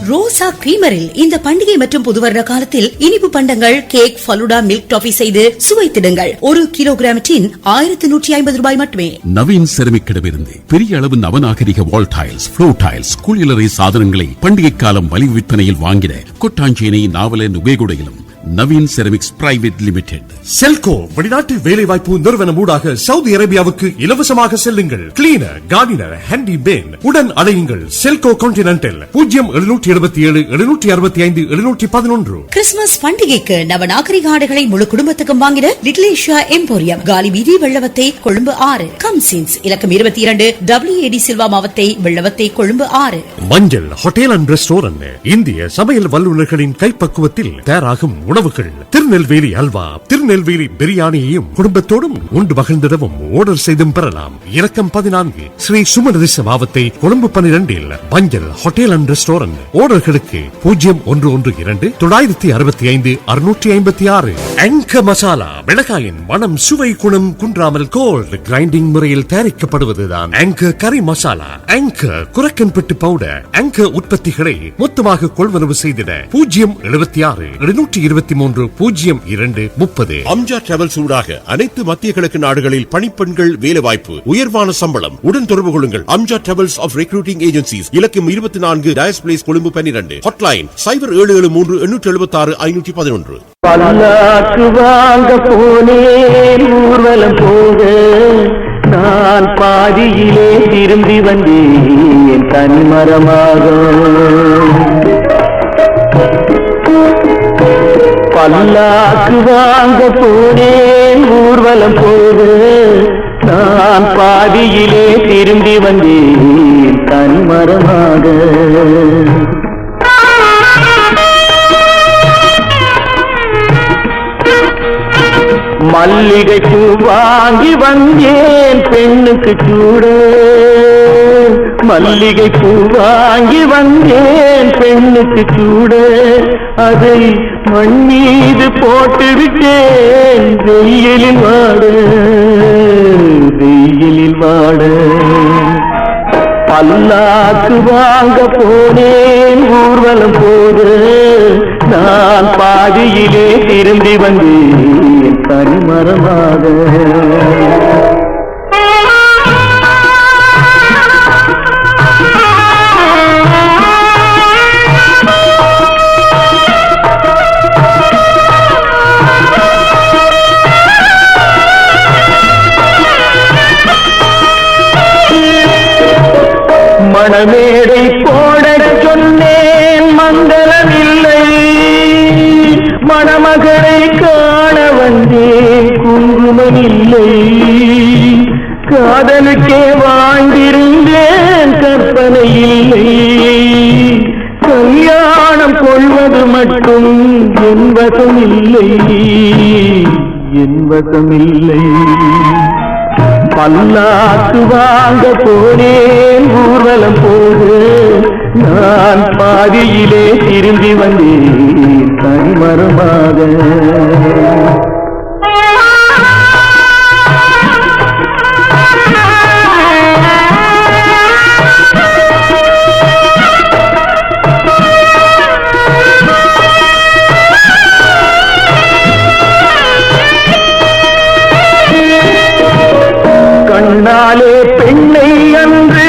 ரோசா கிரீமரில் இந்த பண்டிகை மற்றும் புதுவருட காலத்தில் இனிப்பு பண்டங்கள், கேக், ஃபலூடா, மில்க் டாஃபி செய்து சுவைத்திடுங்கள். 1 கிலோகிராம் டின் 1150 ரூபாய் மட்டுமே. நவீன் செரமிக்கிடமிருந்து பெரிய அளவு நவநாகரிக வால் டைல்ஸ், ஃப்ளோர் டைல்ஸ், குளியலறை சாதனங்களை பண்டிகை காலம் மலிவு விற்பனையில் வாங்கிட கொட்டாஞ்சேனை, நாவலன், உபேகுடையிலும் நவீன் செரமிக்ஸ் பிரைவேட் லிமிடெட். செல்கோ வெளிநாட்டு வேலைவாய்ப்பு நிறுவனம் ஊடாக சவுதி அரேபியாவுக்கு இலவசமாக செல்லுங்கள். கிளீனர், கார்டினர், ஹேண்டி பேன் உடன் அலையுங்கள். செல்கோ கான்டினென்டல் 0777 765 711. கிறிஸ்துமஸ் பண்டிகைக்கு நவநாகரிக ஆடைகளை முழு குடும்பத்துக்கும் வாங்கிட லிட்டில் ஏஷியா எம்போரியம், காலி வீதி, வெள்ளவத்தை, கொழும்பு 6. கம்சின்ஸ் இலக்கம் 22 WAD சில்வா மாவத்தை, வெள்ளவத்தை, கொழும்பு 6. மஞ்சள் ஹோட்டல் அண்ட் ரெஸ்டாரண்ட் இந்திய சமையல் வல்லுநர்களின் கைப்பக்குவத்தில் தயாராகும் உணவுகள். திருநெல்வேலி அல்வா, திருநெல்வேலி பிரியாணியையும் குடும்பத்தோடும் உண்டு மகிழ்ந்திடவும் ஆர்டர் செய்தும் பெறலாம். இலக்கம் 14 ஸ்ரீ சுமனதிச மாவத்தை, கொழும்பு 12. மஞ்சள் ஹோட்டல் அண்ட் ரெஸ்டாரண்ட். ஆர்டர்களுக்கு 0112 965 656. அங்க மசாலா மிளகாயின் மனம், சுவை, குணம் குன்றாமல் கோல்ட் கிரைண்டிங் முறையில் தயாரிக்கப்படுவதுதான் அங்க கறி மசாலா. அங்க குரக்கன்பட்டு பவுடர். அங்க உற்பத்திகளை மொத்தமாக கொள்வனவு செய்திட 076 723 02 30. அம்ஜா டிராவல்ஸ் ஊடாக அனைத்து மத்திய கிழக்கு நாடுகளில் பணிப்பெண்கள் வேலைவாய்ப்பு, உயர்வான சம்பளம். உடன் தொடர்பு கொள்ளுங்கள். அம்ஜா டிராவல்ஸ் ஆஃப் ரெக்ரூட்டிங் ஏஜென்சிஸ், இலக்கம் 24 டயஸ் பிளேஸ், கொழும்பு 12. ஹாட்லைன் 0773 876 511. பல்லாக்கு வாங்க போனேன் ஊர்வலம் போக, நான் பாதியிலே திரும்பி வந்தேன் தனிமரமாக. பல்லாக்கு வாங்க போனேன் ஊர்வலம் போக, நான் பாதியிலே திரும்பி வந்தேன் தனிமரமாக. மல்லிகை பூ வாங்கி வந்தேன் பெண்ணுக்கு சூட, மல்லிகை பூ வாங்கி வந்தேன் பெண்ணுக்கு சூட, அதை மண் மீது போட்டு விட்டேன் வெயிலில் வாட, வெயிலில் வாட. பல்லாக்கு வாங்க போனேன் ஊர்வலம் போது, நான் பாதியிலே திரும்பி வந்தேன் தனிமரமாக. மணமேடை போட சொன்னேன் மங்களமில்லை, மணமகளை காண வந்தேன் குங்குமமில்லை. காதலுக்கே வாழ்ந்திருந்தேன் கற்பனை இல்லை, கல்யாணம் கொள்வது மட்டும் என் வசமில்லை, என் வசமில்லை. பல்லாக்கு வாங்க போனேன் ஊர்வலம் போது, நான் பாதியிலே திரும்பி வந்தேன் தனிமரமாக. கண்ணாலே பெண்ணை அன்று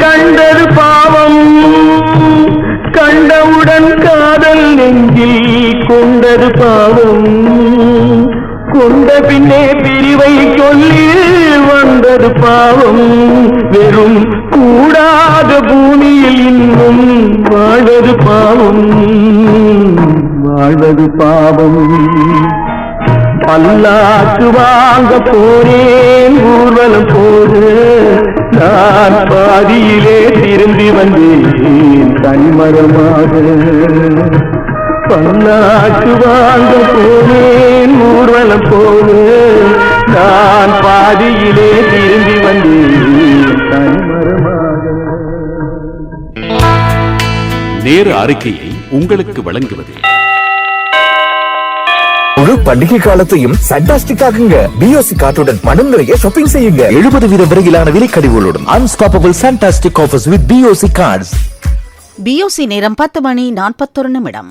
கண்டது பாவம், கண்டவுடன் காதல் நெஞ்சில் கொண்டது பாவம், கொண்ட பின்னே பிரிவை சொல்லி வந்தது பாவம். வெறும் கூடாத பூமியில் இன்னும் வாழ்வது பாவம், வாழ்வது பாவம். பல்லாக்கு வாங்க போனேன் ஊர்வலம் போது, நான் பாதியிலே திரும்பி வந்தேன் தனிமரமாக. பல்லாக்கு வாங்க போனேன் ஊர்வலம் போது, நான் பாதியிலே திரும்பி வந்தேன் தனிமரமாக. நேர அறிக்கையை உங்களுக்கு வழங்குவது ஒரு பண்டிகை காலத்தையும் ஃபேண்டாஸ்டிக் ஆகுங்க. பிஓசி கார்டுடன் மனம் நிறைய ஷாப்பிங் செய்யுங்க. 70% வரையிலான விலை கழிவுகளுடன் unstoppable fantastic offers with BOC cards. BOC நேரம் 10:41.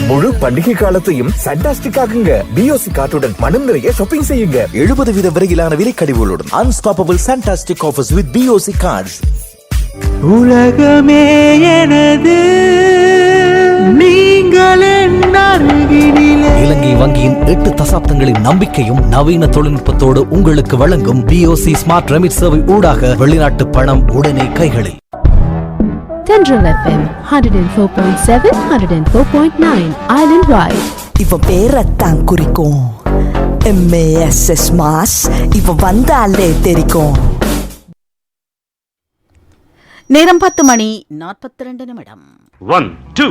முழு பண்டிகை காலத்தையும் ஃபேண்டாஸ்டிக் ஆகுங்க. பிஓசி கார்டுடன் மனம் நிறைய ஷாப்பிங் செய்யுங்க. 70% வரையிலான விலை கழிவுகளுடன் unstoppable fantastic offers with BOC cards. உலகமே எனது, நீங்கள் இலங்கை வங்கியின் 8 தசாப்தங்களின் நம்பிக்கையும் நவீன தொழில்நுட்பத்தோடு உங்களுக்கு வழங்கும் பிஓசி ஸ்மார்ட் ரெமிட் சேவை ஊடாக வெளிநாட்டு பணம் உடனே கைகளில். Tendril FM 104.7, 104.9 Island Wide. இவ பேரத்தான் குறிக்கும் MASS மாஸ். இவ வந்தாலே தெரிக்கும். நேரம் 10:42. 1 2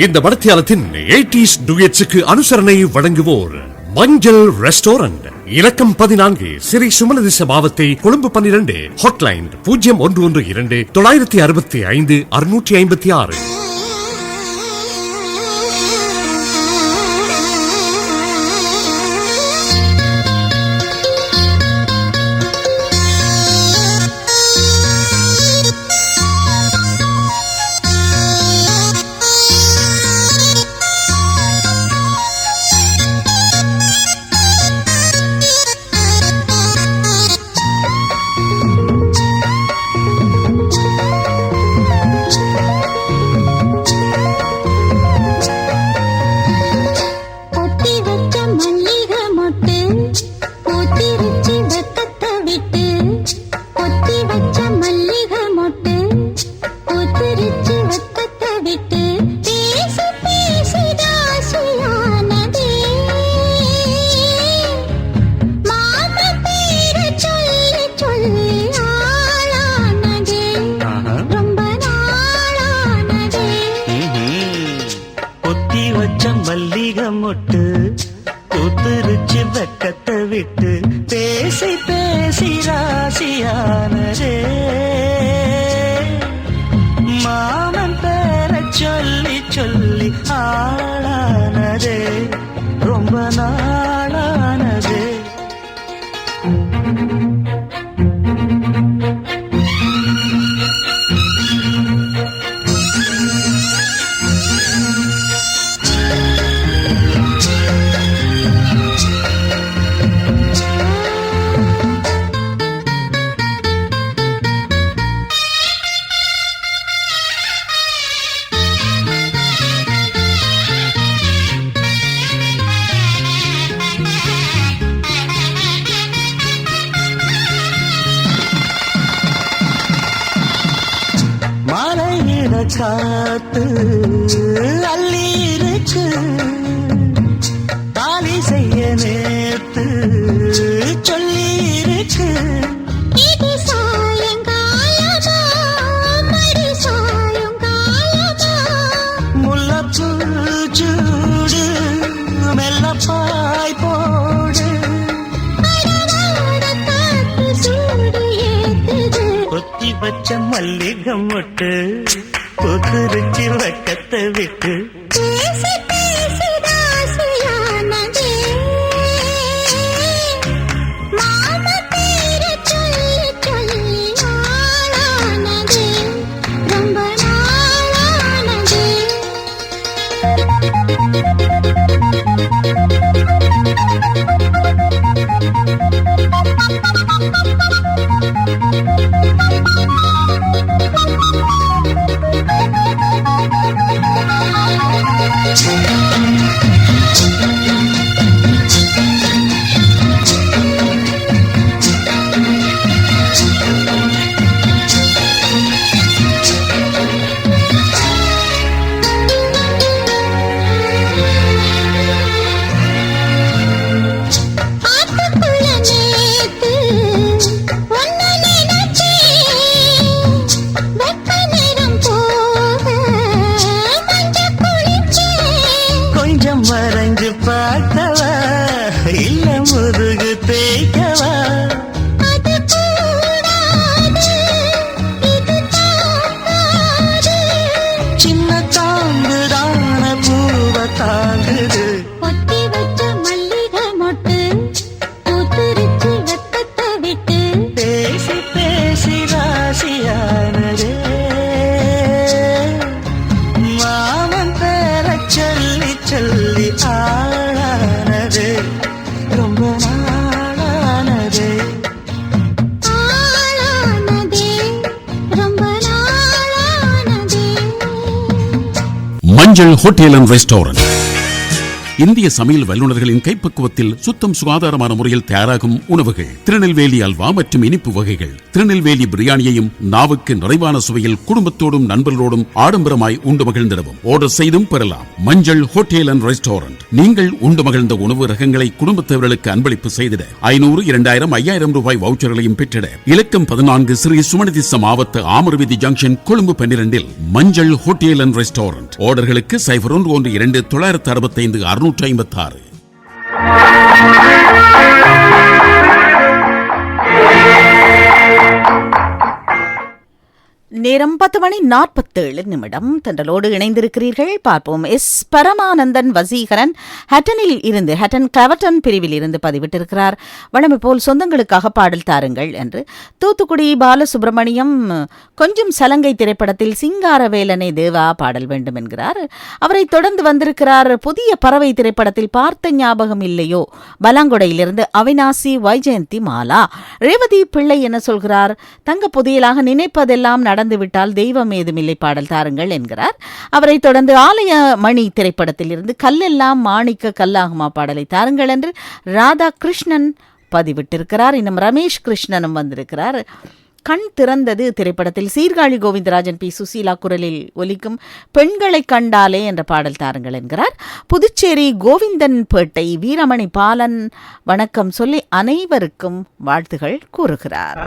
இந்த மடத்தியாலத்தின் 80s டூயட்ஸுக்கு அனுசரணை வழங்குவோர் மஞ்சள் ரெஸ்டாரண்ட், இலக்கம் 14, ஸ்ரீ சுமலதிச மாவத்தை, கொழும்பு 12, ஹாட்லைன் 0112 965 656. காத்து அள்ளி இருக்கு, தாலி செய்ய நேத்து சொல்லி இருக்கு. இது சாயங்காலமா மடி சாயங்காலமா, முல்லப்பூ சூடு மெல்ல பாய் போடு, சூடு ஏத்துது. கொத்தி வச்ச மல்லிகை மொட்டு கொத்துருச்சி வெக்கத்தை விட்டு பேசி பேசி ராசியானதே, மாமா பேரை சொல்லி சொல்லி நாளானதே, ரொம்ப நாளானதே. ஆத்துக்குள்ள நேத்து ஒன்னு நினைச்சே, மஞ்சள் ஹோட்டல் அண்ட் ரெஸ்டாரண்ட். இந்திய சமையல் வல்லுநர்களின் கைப்பக்குவத்தில் சுத்தம் சுகாதாரமான முறையில் தயாராகும் உணவுகள். திருநெல்வேலி அல்வா மற்றும் இனிப்பு வகைகள். திருநெல்வேலி பிரியாணியையும் நாவுக்கு நிறைவான சுவையில் குடும்பத்தோடும் நண்பர்களோடும் ஆடம்பரமாய் உண்டு மகிழ்ந்திடவும் ஆர்டர் செய்தும் பெறலாம். மஞ்சள் ஹோட்டல் அண்ட் ரெஸ்டாரண்ட். நீங்கள் உண்டு மகிழ்ந்த உணவு ரகங்களை குடும்பத்தவர்களுக்கு அன்பளிப்பு செய்திட 500, 2000, 5000 ரூபாய் வவுச்சர்களையும் பெற்றிட இலக்கம் 14 ஸ்ரீ சுமணதிச மாவட்ட ஆமர்வீதி ஜங்ஷன் கொழும்பு 12 மஞ்சள் ஹோட்டல் அண்ட் ரெஸ்டாரண்ட். ஆர்டர்களுக்கு 0112 965 656. நேரம் 10:47 தென்றலோடு இணைந்திருக்கிறீர்கள். பார்ப்போம். எஸ் பரமானந்தன் வசீகரன் ஹட்டனில் இருந்து, ஹட்டன் கிளவர்டன் பிரிவில் இருந்து பதிவிட்டிருக்கிறார். வழமை போல் சொந்தங்களுக்காக பாடல் தாருங்கள் என்று. தூத்துக்குடி பாலசுப்ரமணியம் கொஞ்சம் சலங்கை திரைப்படத்தில் சிங்காரவேலனை தேவா பாடல் வேண்டும் என்கிறார். அவரை தொடர்ந்து வந்திருக்கிறார். புதிய பறவை திரைப்படத்தில் பார்த்த ஞாபகம் இல்லையோ பலாங்கொடையிலிருந்து அவினாசி வைஜெயந்தி மாலா. ரேவதி பிள்ளை என்ன சொல்கிறார்? தங்க புதியலாக நினைப்பதெல்லாம் நடந்துவிட்டால் தெய்வம் ஏதுமில்லை பாடல் தாருங்கள் என்கிறார். அவரை தொடர்ந்து ஆலய மணி திரைப்படத்தில் இருந்து கல்லெல்லாம் மாணிக்க கல்லாகுமா பாடலை தாருங்கள் என்று ராதாகிருஷ்ணன் பதிவிட்டிருக்கிறார். இன்னும் ரமேஷ் கிருஷ்ணனும் வந்திருக்கிறார். கண் திறந்தது திரைப்படத்தில் சீர்காழி கோவிந்தராஜன் பி சுசீலா குரலில் ஒலிக்கும் பெண்களை கண்டாலே என்ற பாடல் தாருங்கள் என்கிறார். புதுச்சேரி கோவிந்தன் பேட்டை வீரமணி பாலன் வணக்கம் சொல்லி அனைவருக்கும் வாழ்த்துகள் கூறுகிறார்.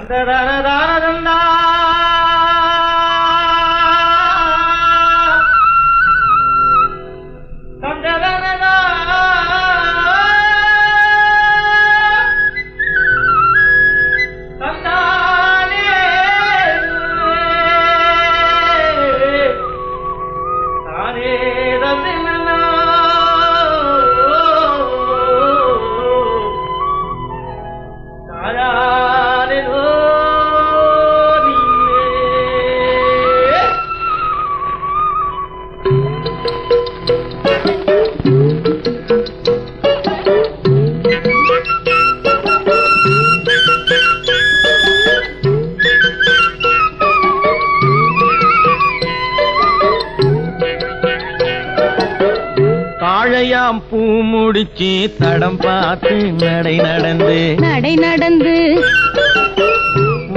பூ முடிச்சு தடம் பார்த்து நடை நடந்து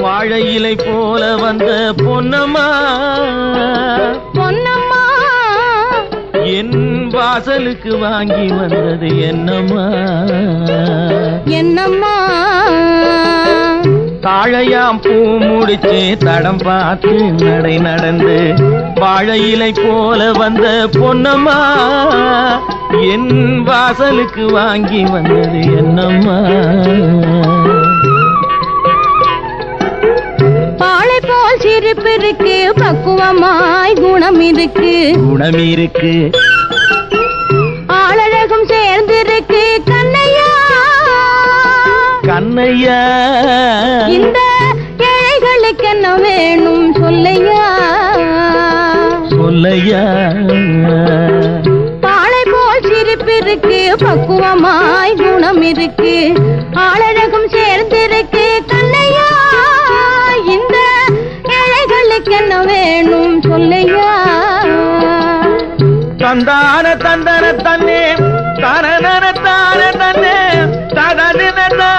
வாழை இலை போல வந்த பொன்னம்மா என் வாசலுக்கு வாங்கி வந்தது என்னம்மா தாழையாம் பூ முடிச்சு தடம் பார்த்து நடை நடந்து வாழை இலை போல வந்த பொன்னம்மா என் வாசலுக்கு வாங்கி வந்தது என்னம்மா பாலை போல் சிரிப்பு இருக்கு பக்குவமாய் குணம் இருக்கு ஆளழகும் சேர்ந்திருக்கு கண்ணையா இந்த ஏழைகளுக்கு என்ன வேணும் சொல்லையா பாலை போல் சிரிப்பு இருக்கு பக்குவமாய் குணம் இருக்கு ஆளழகும் சேர்ந்திருக்கு கண்ணையா இந்த ஏழைகளுக்கு என்ன வேணும் சொல்லையா தந்தான தந்தன தன்னே தனன தான தன்னே தனன தானே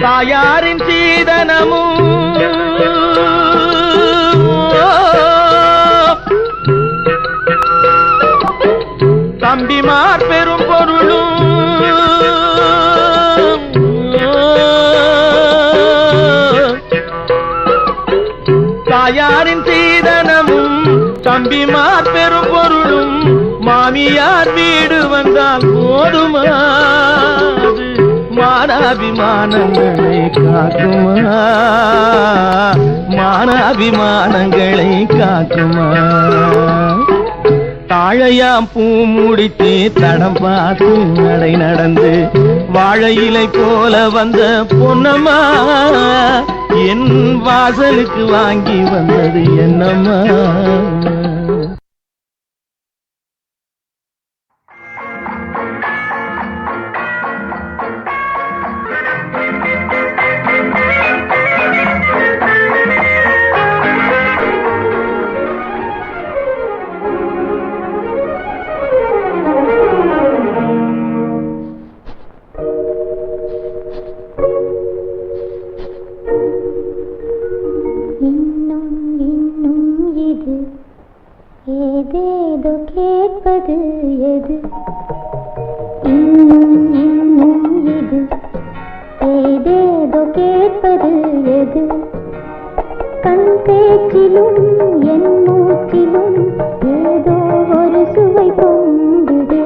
தாயாரின் சீதனமும் தம்பிமார் பெரும் பொருளும் தாயாரின் சீதனமும் தம்பிமார் பெரும் பொருளும் மாமியார் வீடு வந்தால் போதுமா மானாபிமானங்களை காக்குமா மானாபிமானங்களை காக்குமா தாழையாம் பூ முடித்து தடம் பார்த்து நடை நடந்து வாழை இலை போல வந்த பொன்னம்மா என் வாசலுக்கு வாங்கி வந்தது என்னம்மா ஏதேதோ கேட்பது எது இன்னும் இன்னும் இது ஏதேதோ கேட்பது எது கண் பேச்சிலும் என் மூச்சிலும் ஏதோ ஒரு சுவை பொங்குதே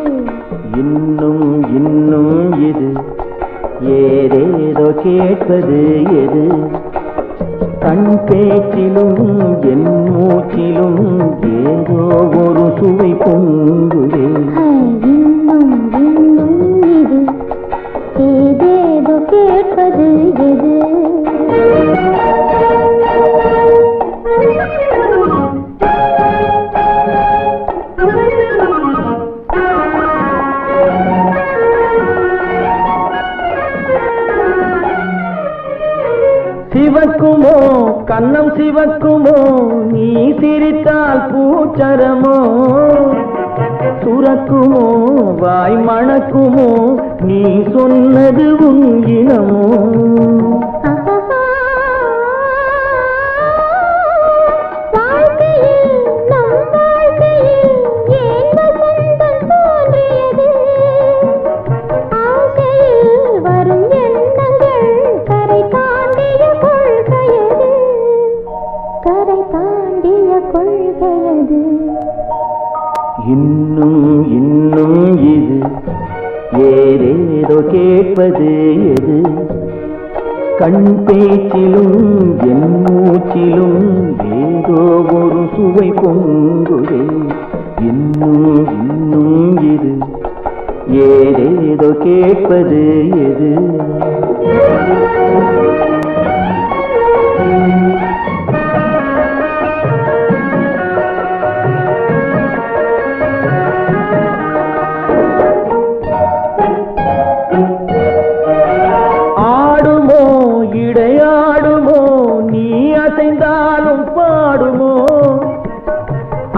இன்னும் இன்னும் இது ஏதேதோ கேட்பது எது கண் பேச்சிலும் என் மூச்சிலும் ஏதோ ஒரு சுவை பொங்குதே இன்னும் இன்னும் இது ஏதேதோ கேட்பது எது சிவக்குமோ கண்ணம் சிவக்குமோ நீ சிரித்தால் பூச்சரமோ சுரக்குமோ வாய் மணக்குமோ நீ சொன்னது உன் இனமோ இன்னும் இன்னும் இது ஏதேதோ கேட்பது எது கண் பேச்சிலும் என் மூச்சிலும் ஏதோ ஒரு சுவை பொங்குதே இன்னும் இன்னும் இது ஏதேதோ கேட்பது எது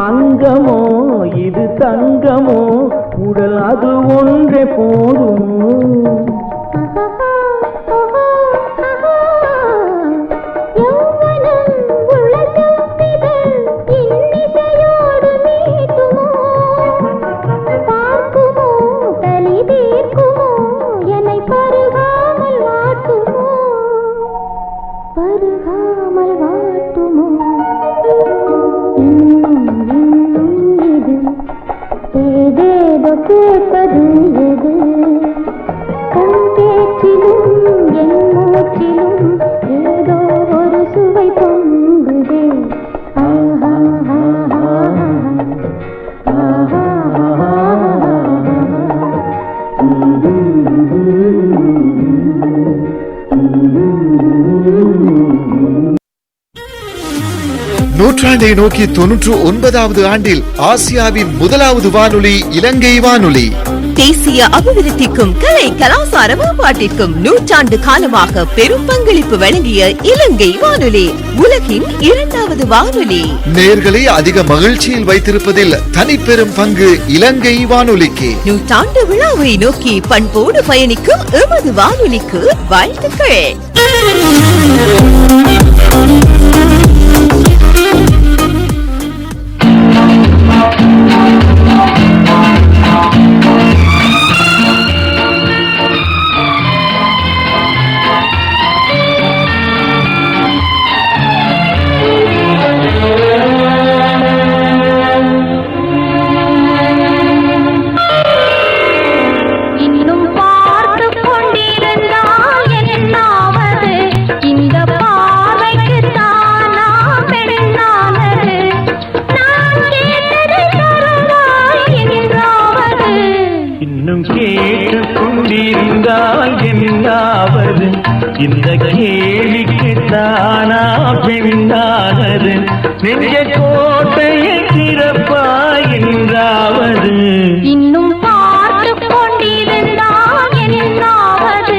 அங்கமோ இது தங்கமோ உடல் அது ஒன்றே போதுமோ கேட்பது எது கண் பேச்சிலும் என் மூச்சிலும் ஏதோ ஒரு சுவை பொங்குதே ஆஹா நூற்றாண்டை நோக்கி 99வது ஆண்டில் ஆசியாவின் முதலாவது வானொலி இலங்கை வானொலி. தேசிய அபிவிருத்திக்கும் கலை கலாசார மேம்பாட்டிற்கும் 100 ஆண்டு காலமாக பெரும் பங்களிப்பு வழங்கிய இலங்கை வானொலி உலகின் 2வது வானொலி. நேயர்களை அதிக மகிழ்ச்சியில் வைத்திருப்பதில் தனிப்பெரும் பங்கு இலங்கை வானொலிக்கு. 100 ஆண்டு விழாவை நோக்கி பண்போடு பயணிக்கும் எமது வானொலிக்கு வாழ்த்துக்கள். இந்த கேள்விக்கு தானா பெண்ணானது நெஞ்ச கோட்டையை திறப்பாய் என்றாவது இன்னும் பார்த்து கொண்டிருந்தால் என்னாவது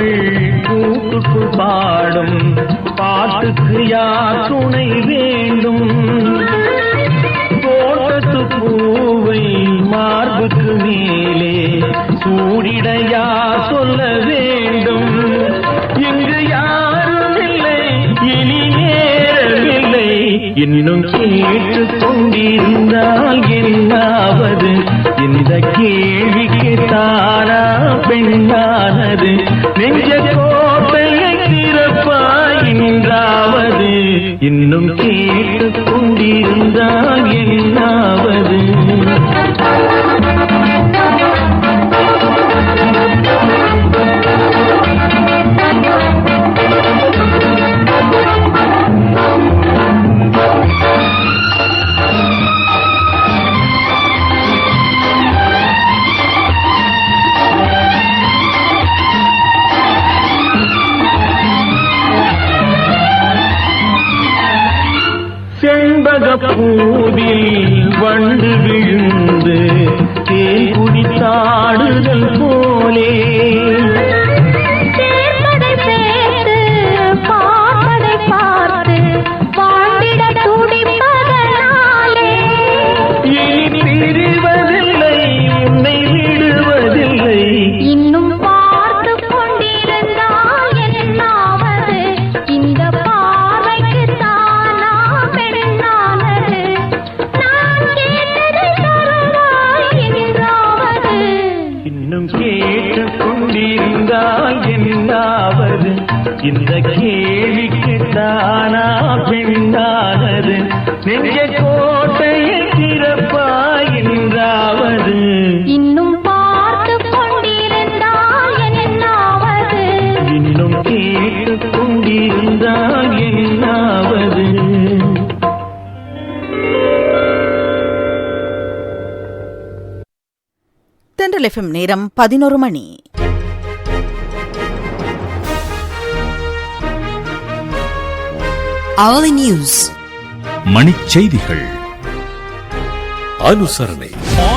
கிளிகள் கூட்டுக்குள் பாடும் பாட்டுக்கு யார் துணை வேண்டும்? தோட்டத்து பூவை மார்புக்கு மேலே சூடிட யார் சொல்ல வேண்டும்? இங்கு யாரும் இல்லை, இனி நேரமில்லை, இன்னும் கேட்டுக் கொண்டிருந்தால் என்னாவது? இந்த கேள்விக்கு தானா பெண்ணானது? நெஞ்ச கோட்டையை திறப்பாயின்றாவது, இன்னும் கேட்டுக் கொண்டிருந்தால் என்னாவது? பூவில் வண்டு விழுந்து தேன் குடித்தாடுதல் போலே சேர்ப்பதை சேர்த்து பார்ப்பதை பார்த்து வாழ்ந்திட துடிப்பதனாலே இனி பிரிவதில்லை, உன்னை விடுவதில்லை, இன்னும் பார்த்து கொண்டிருந்தால் என்னாவது? இந்த பார்வைக்கு தானா பெண்ணானது? நான் கேட்டதை தருவாய் என்றாவது? இன்னும் கேட்டுக் கொண்டிருந்தால் என்னாவது? இந்த கேள்விக்கு தானா பெண்ணானது? நெஞ்ச கோட்டையை திறப்பாய் என்றாவது? இன்னும் பார்த்து கொண்டிருந்தால் என்னாவது? இன்னும் கேட்டுக் கொண்டிருந்தால் என்னாவது? தென்றல் எஃப்எம் நேரம் 11 மணி. Hourly News. மணிச் செய்திகள். அனுசரணை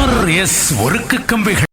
RS ஒருக்கு கம்பிகள்